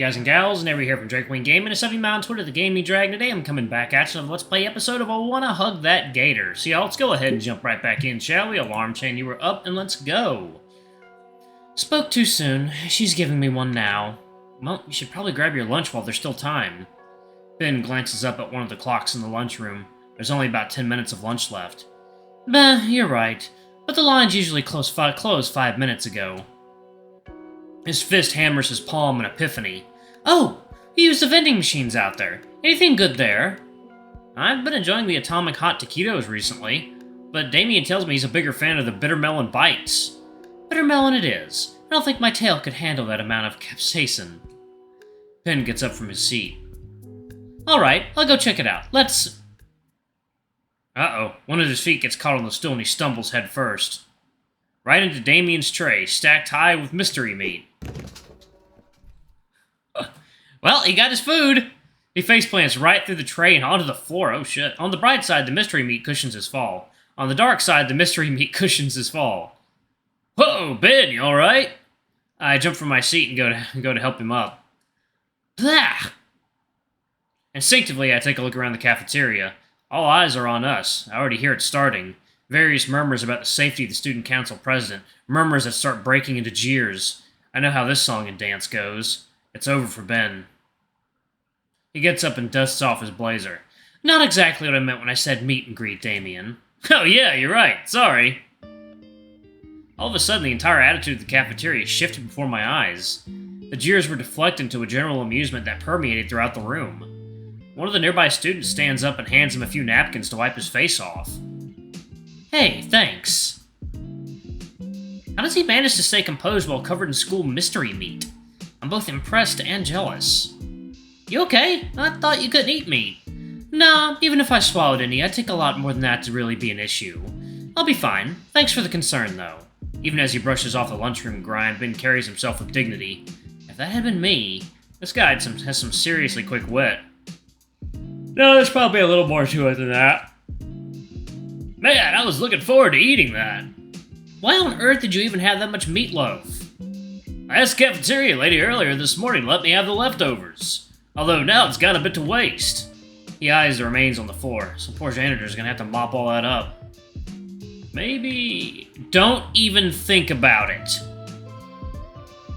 guys and gals, and here from Drake Wing Gaming, and me on Twitter, the Gaming Dragon. Today I'm coming back at you with a Let's Play episode of I Wanna Hug That Gator. So y'all, let's go ahead and jump right back in, shall we? Alarm chain, you were up, and let's go. Spoke too soon. She's giving me one now. Well, you should probably grab your lunch while there's still time. Ben glances up at one of the clocks in the lunchroom. There's only about 10 minutes of lunch left. You're right, but the lines usually closed 5 minutes ago. His fist hammers his palm in epiphany. Oh, you use the vending machines out there. Anything good there? I've been enjoying the atomic hot taquitos recently, but Damien tells me he's a bigger fan of the bitter melon bites. Bitter melon it is. I don't think my tail could handle that amount of capsaicin. Ben gets up from his seat. Alright, I'll go check it out. Let's... Uh-oh, one of his feet gets caught on the stool and he stumbles head first. Right into Damien's tray, stacked high with mystery meat. Well, he got his food! He faceplants right through the tray and onto the floor. Oh shit. On the bright side, the mystery meat cushions his fall. On the dark side, the mystery meat cushions his fall. Whoa, Ben, you alright? I jump from my seat and go to help him up. Blah! Instinctively, I take a look around the cafeteria. All eyes are on us. I already hear it starting. Various murmurs about the safety of the student council president. Murmurs that start breaking into jeers. I know how this song and dance goes. It's over for Ben. He gets up and dusts off his blazer. Not exactly what I meant when I said meet and greet, Damien. Oh yeah, you're right. Sorry. All of a sudden, the entire attitude of the cafeteria shifted before my eyes. The jeers were deflected into a general amusement that permeated throughout the room. One of the nearby students stands up and hands him a few napkins to wipe his face off. Hey, thanks. How does he manage to stay composed while covered in school mystery meat? I'm both impressed and jealous. You okay? I thought you couldn't eat meat. Nah, even if I swallowed any, I'd take a lot more than that to really be an issue. I'll be fine. Thanks for the concern, though. Even as he brushes off the lunchroom grime, Ben carries himself with dignity. If that had been me, this guy has some seriously quick wit. No, there's probably a little more to it than that. Man, I was looking forward to eating that. Why on earth did you even have that much meatloaf? I asked the cafeteria lady earlier this morning to let me have the leftovers. Although now it's got a bit to waste. He eyes the remains on the floor. Some poor janitor's gonna have to mop all that up. Maybe... Don't even think about it.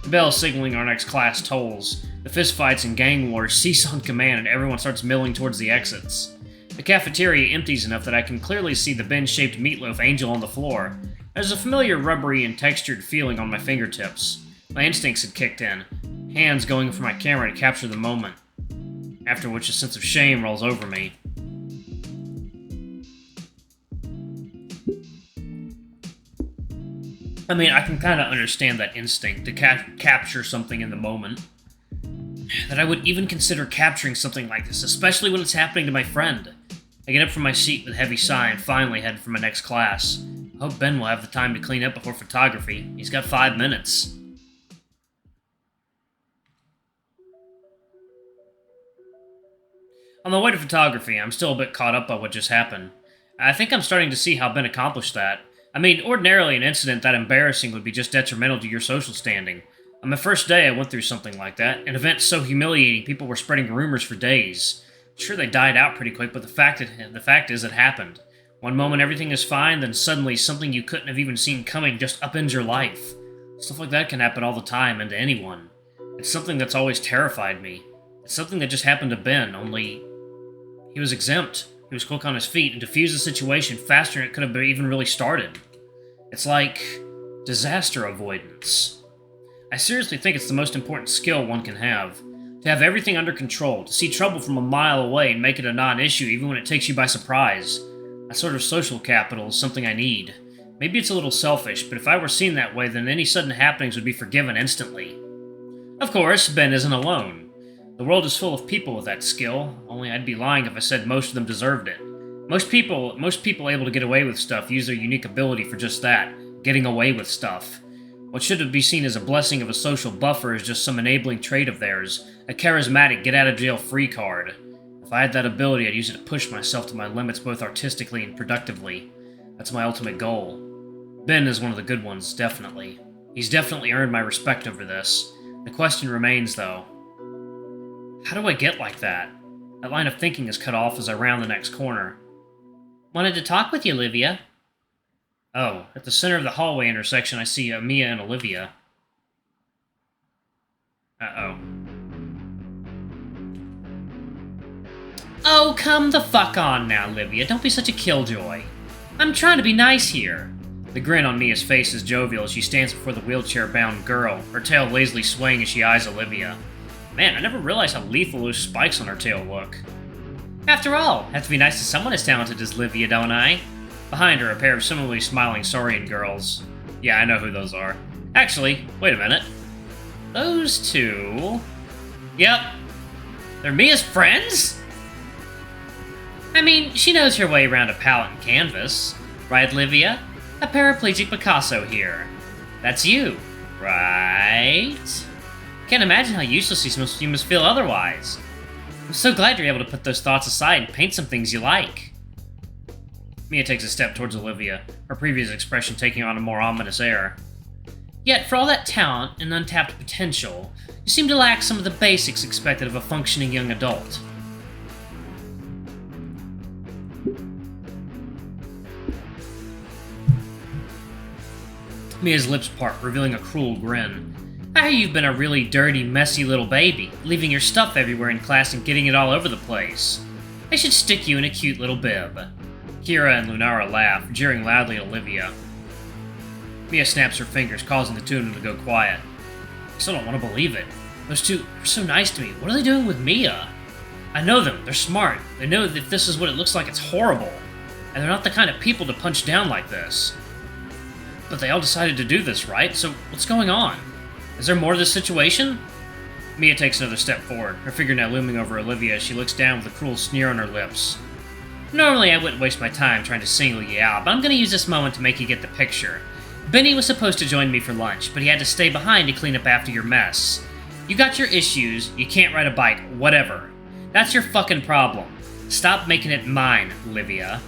The bell signaling our next class tolls. The fistfights and gang wars cease on command and everyone starts milling towards the exits. The cafeteria empties enough that I can clearly see the Ben-shaped meatloaf angel on the floor. There's a familiar rubbery and textured feeling on my fingertips. My instincts had kicked in, hands going for my camera to capture the moment, after which a sense of shame rolls over me. I mean, I can kind of understand that instinct to capture something in the moment. That I would even consider capturing something like this, especially when it's happening to my friend. I get up from my seat with a heavy sigh and finally head for my next class. I hope Ben will have the time to clean up before photography. He's got 5 minutes. On the way to photography, I'm still a bit caught up by what just happened. I think I'm starting to see how Ben accomplished that. I mean, ordinarily an incident that embarrassing would be just detrimental to your social standing. On my first day, I went through something like that. An event so humiliating, people were spreading rumors for days. Sure, they died out pretty quick, but the fact is it happened. One moment everything is fine, then suddenly something you couldn't have even seen coming just upends your life. Stuff like that can happen all the time and to anyone. It's something that's always terrified me. It's something that just happened to Ben, only he was exempt. He was quick on his feet and diffused the situation faster than it could have even really started. It's like disaster avoidance. I seriously think it's the most important skill one can have. To have everything under control, to see trouble from a mile away and make it a non-issue even when it takes you by surprise. That sort of social capital is something I need. Maybe it's a little selfish, but if I were seen that way, then any sudden happenings would be forgiven instantly. Of course, Ben isn't alone. The world is full of people with that skill, only I'd be lying if I said most of them deserved it. Most people able to get away with stuff use their unique ability for just that, getting away with stuff. What should be seen as a blessing of a social buffer is just some enabling trait of theirs, a charismatic get-out-of-jail-free card. If I had that ability, I'd use it to push myself to my limits both artistically and productively. That's my ultimate goal. Ben is one of the good ones, definitely. He's definitely earned my respect over this. The question remains, though, How do I get like that? That line of thinking is cut off as I round the next corner. Wanted to talk with you, Olivia. Oh, at the center of the hallway intersection, I see Mia and Olivia. Uh-oh. Oh, come the fuck on now, Olivia. Don't be such a killjoy. I'm trying to be nice here. The grin on Mia's face is jovial as she stands before the wheelchair-bound girl, her tail lazily swaying as she eyes Olivia. Man, I never realized how lethal those spikes on her tail look. After all, have to be nice to someone as talented as Olivia, don't I? Behind her, a pair of similarly smiling Saurian girls. Yeah, I know who those are. Actually, wait a minute. Those two... Yep. They're Mia's friends? I mean, she knows her way around a palette and canvas. Right, Olivia? A paraplegic Picasso here. That's you, right? Can't imagine how useless you must feel otherwise. I'm so glad you're able to put those thoughts aside and paint some things you like. Mia takes a step towards Olivia, her previous expression taking on a more ominous air. Yet, for all that talent and untapped potential, you seem to lack some of the basics expected of a functioning young adult. Mia's lips part, revealing a cruel grin. I hear you've been a really dirty, messy little baby, leaving your stuff everywhere in class and getting it all over the place. I should stick you in a cute little bib. Kira and Lunara laugh, jeering loudly at Olivia. Mia snaps her fingers, causing the two of them to go quiet. I still don't want to believe it. Those two are so nice to me. What are they doing with Mia? I know them. They're smart. They know that if this is what it looks like, it's horrible. And they're not the kind of people to punch down like this. But they all decided to do this, right? So what's going on? Is there more to this situation? Mia takes another step forward, her figure now looming over Olivia as she looks down with a cruel sneer on her lips. Normally I wouldn't waste my time trying to single you out, but I'm going to use this moment to make you get the picture. Benny was supposed to join me for lunch, but he had to stay behind to clean up after your mess. You got your issues, you can't ride a bike, whatever. That's your fucking problem. Stop making it mine, Olivia.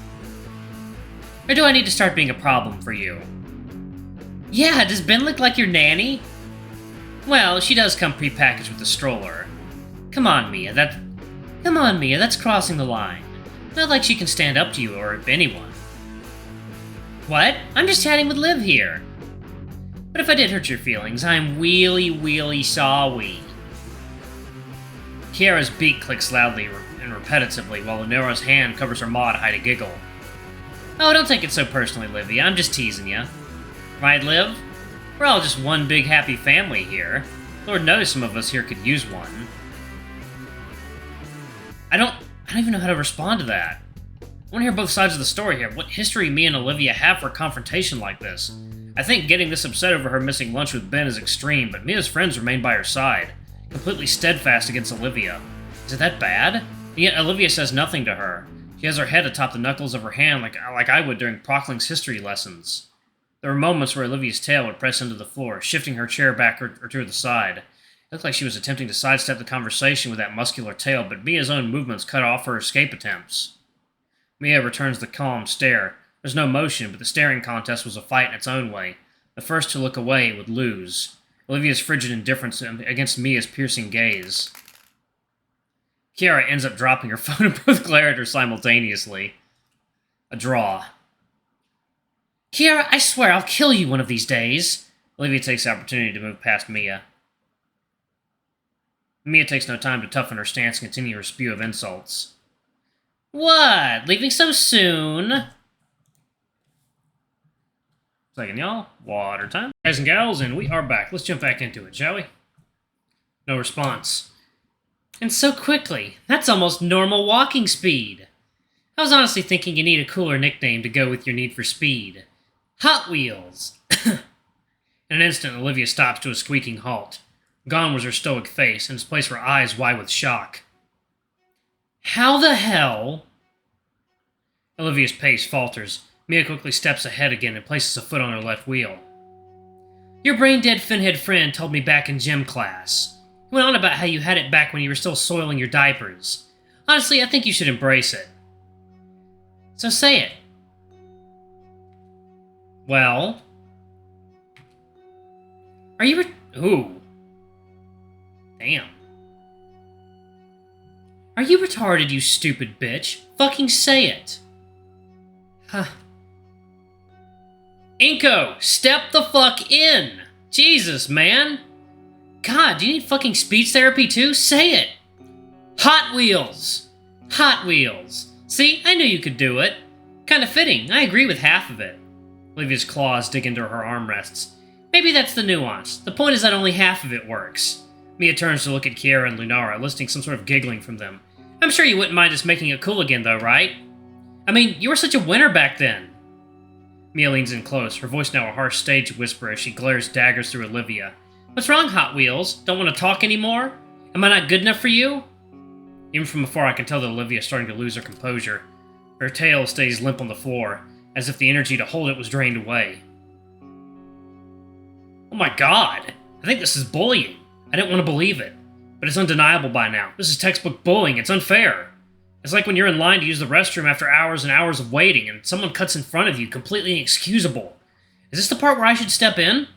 Or do I need to start being a problem for you? Yeah, does Ben look like your nanny? Well, she does come prepackaged with a stroller. Come on, Mia, that's crossing the line. Not like she can stand up to you or anyone. What? I'm just chatting with Liv here. But if I did hurt your feelings, I'm really sorry. Kiara's beak clicks loudly and repetitively, while Lunora's hand covers her maw to hide a giggle. Oh, don't take it so personally, Olivia. I'm just teasing you. Right, Liv? We're all just one big happy family here. Lord knows some of us here could use one. I don't even know how to respond to that. I want to hear both sides of the story here. What history me and Olivia have for a confrontation like this? I think getting this upset over her missing lunch with Ben is extreme, but Mia's friends remain by her side, completely steadfast against Olivia. Is it that bad? And yet Olivia says nothing to her. She has her head atop the knuckles of her hand like I would during Prockling's history lessons. There were moments where Olivia's tail would press into the floor, shifting her chair back or to the side. It looked like she was attempting to sidestep the conversation with that muscular tail, but Mia's own movements cut off her escape attempts. Mia returns the calm stare. There's no motion, but the staring contest was a fight in its own way. The first to look away would lose. Olivia's frigid indifference against Mia's piercing gaze. Kiara ends up dropping her phone and both glare at her simultaneously. A draw. Kiara, I swear I'll kill you one of these days. Olivia takes the opportunity to move past Mia. Mia takes no time to toughen her stance and continue her spew of insults. What? Leaving so soon? Second, y'all. Water time. Guys and gals, and we are back. Let's jump back into it, shall we? No response. And so quickly. That's almost normal walking speed. I was honestly thinking you need a cooler nickname to go with your need for speed. Hot Wheels! In an instant, Olivia stops to a squeaking halt. Gone was her stoic face, and its place were eyes wide with shock. How the hell? Olivia's pace falters. Mia quickly steps ahead again and places a foot on her left wheel. Your brain-dead finhead friend told me back in gym class. He went on about how you had it back when you were still soiling your diapers. Honestly, I think you should embrace it. So say it. Well? Are you ooh. Damn. Are you retarded, you stupid bitch? Fucking say it. Huh. Inco, step the fuck in! Jesus, man! God, do you need fucking speech therapy too? Say it! Hot Wheels! Hot Wheels! See, I knew you could do it. Kinda fitting, I agree with half of it. Olivia's claws dig into her armrests. Maybe that's the nuance. The point is that only half of it works. Mia turns to look at Kiera and Lunara, eliciting some sort of giggling from them. I'm sure you wouldn't mind us making it cool again, though, right? I mean, you were such a winner back then. Mia leans in close, her voice now a harsh stage whisper as she glares daggers through Olivia. What's wrong, Hot Wheels? Don't want to talk anymore? Am I not good enough for you? Even from afar, I can tell that Olivia is starting to lose her composure. Her tail stays limp on the floor, as if the energy to hold it was drained away. Oh my god! I think this is bullying. I didn't want to believe it, but it's undeniable by now. This is textbook bullying. It's unfair. It's like when you're in line to use the restroom after hours and hours of waiting, and someone cuts in front of you, completely inexcusable. Is this the part where I should step in?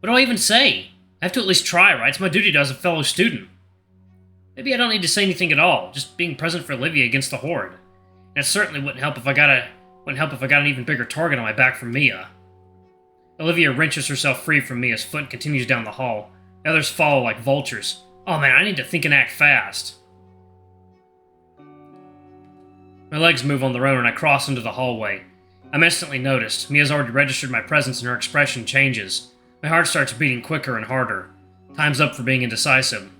What do I even say? I have to at least try, right? It's my duty as a fellow student. Maybe I don't need to say anything at all, just being present for Olivia against the Horde. And it certainly wouldn't help if I got an even bigger target on my back from Mia. Olivia wrenches herself free from Mia's foot and continues down the hall. The others follow like vultures. Oh man, I need to think and act fast. My legs move on their own and I cross into the hallway. I'm instantly noticed. Mia's already registered my presence and her expression changes. My heart starts beating quicker and harder. Time's up for being indecisive.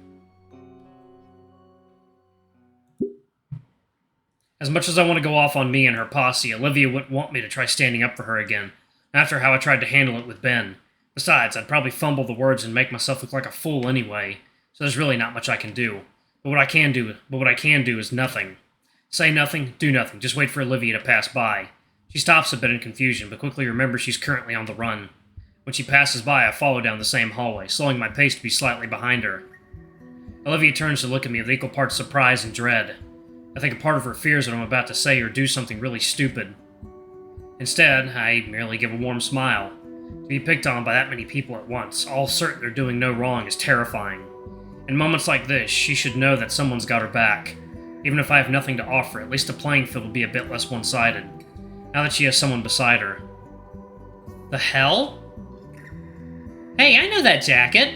As much as I want to go off on Mia and her posse, Olivia wouldn't want me to try standing up for her again, after how I tried to handle it with Ben. Besides, I'd probably fumble the words and make myself look like a fool anyway, so there's really not much I can do. But what I can do is nothing. Say nothing, do nothing, just wait for Olivia to pass by. She stops a bit in confusion, but quickly remembers she's currently on the run. When she passes by, I follow down the same hallway, slowing my pace to be slightly behind her. Olivia turns to look at me with equal parts surprise and dread. I think a part of her fears that I'm about to say or do something really stupid. Instead, I merely give a warm smile. To be picked on by that many people at once, all certain they're doing no wrong, is terrifying. In moments like this, she should know that someone's got her back. Even if I have nothing to offer, at least the playing field will be a bit less one-sided, now that she has someone beside her. The hell? Hey, I know that jacket!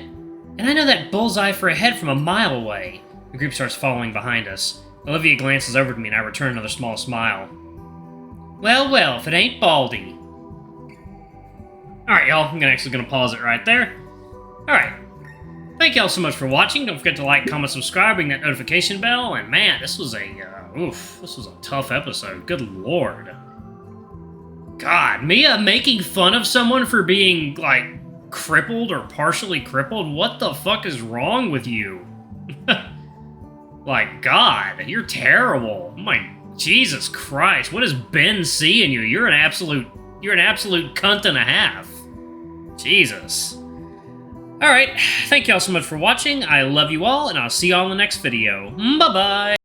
And I know that bullseye for a head from a mile away. The group starts following behind us. Olivia glances over to me and I return another small smile. Well, well, if it ain't Baldy. Alright, y'all, I'm actually gonna pause it right there. Alright. Thank y'all so much for watching. Don't forget to like, comment, subscribe, ring that notification bell. And man, this was a, this was a tough episode. Good lord. God, Mia making fun of someone for being, like, crippled or partially crippled? What the fuck is wrong with you? Like, God, you're terrible. Oh my Jesus Christ, what does Ben see in you? You're an absolute cunt and a half. Jesus. Alright, thank y'all so much for watching. I love you all, and I'll see y'all in the next video. Bye-bye!